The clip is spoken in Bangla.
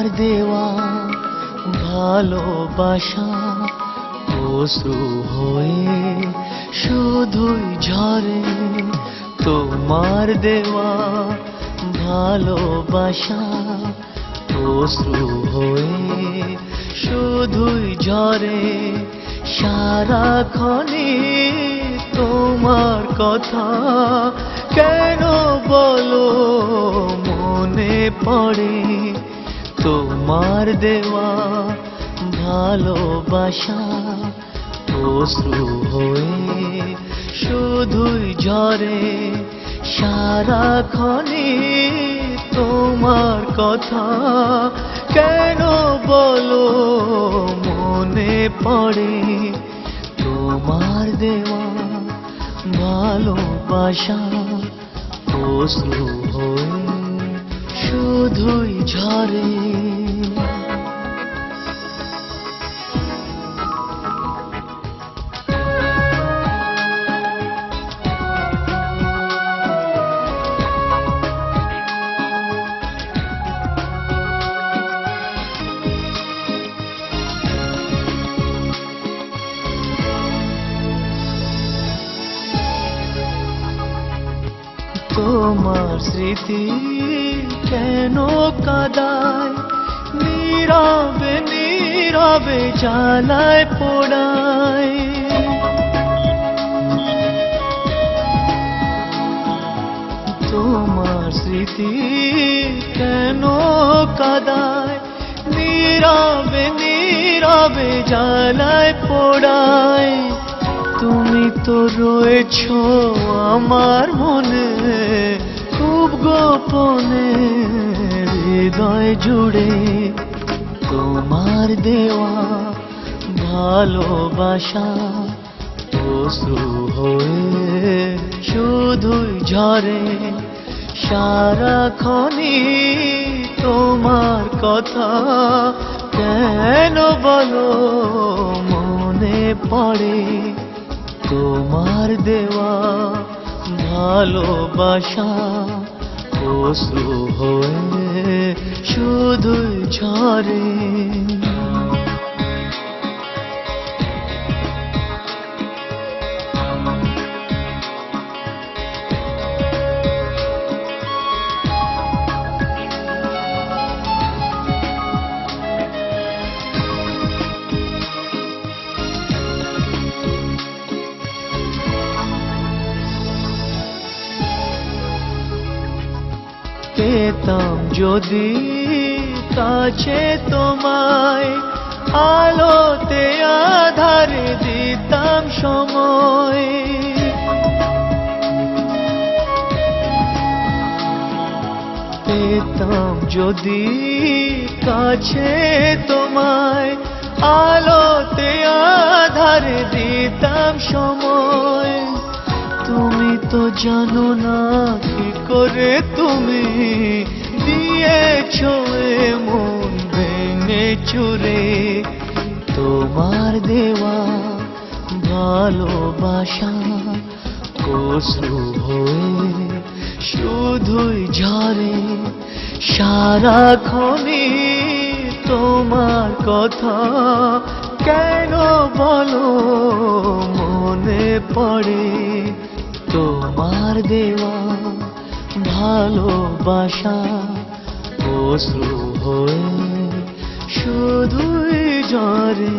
তোমার দেওয়া ভালোবাসা অশ্রু হয়ে শুধুই ঝরে। তোমার দেওয়া ভালোবাসা অশ্রু হয়ে শুধুই ঝরে। সারাক্ষণে তোমার কথা কেন বলো মনে পড়ে। তোমার দেওয়া ভালোবাসা অশ্রু হয়ে শুধুই ঝরে। সারাক্ষণে তোমার কথা কেন বলো মনে পড়ে। তোমার দেওয়া ভালোবাসা অশ্রু হয়ে শুধুই ঝরে। তোমার স্মৃতি কেন কাঁদায়, নীরবে নীরবে জ্বালায় পোড়ায়। তোমার স্মৃতি কেন কাঁদায়, নীরবে নীরবে জ্বালায় পোড়ায়। তুমি তো রয়েছো আমার মনে খুব গোপনে হৃদয় জুড়ে। তোমার দেওয়া ভালোবাসা অশ্রু হয়ে শুধুই ঝরে। সারাক্ষণে তোমার কথা কেন বলো মনে পড়ে। তোমার দেওয়া ভালোবাসা অশ্রু হয়ে শুধুই ঝরে। পেতাম যদি কাছে তোমায়, আলোতে আধারে দিতাম সময়। পেতাম যদি কাছে তোমায়, আলোতে আধারে দিতাম সময়। তুমি তো জানো না কি করে তুমি দিয়েছো মন ভেঙে চুরে। তোমার দেওয়া ভালোবাসা অশ্রু হয়ে শুধুই ঝরে। সারাক্ষণে তোমার কথা কেন বলো মনে পড়ে। তোমার দেওয়া ভালোবাসা অশ্রু হয়ে শুধুই ঝরে।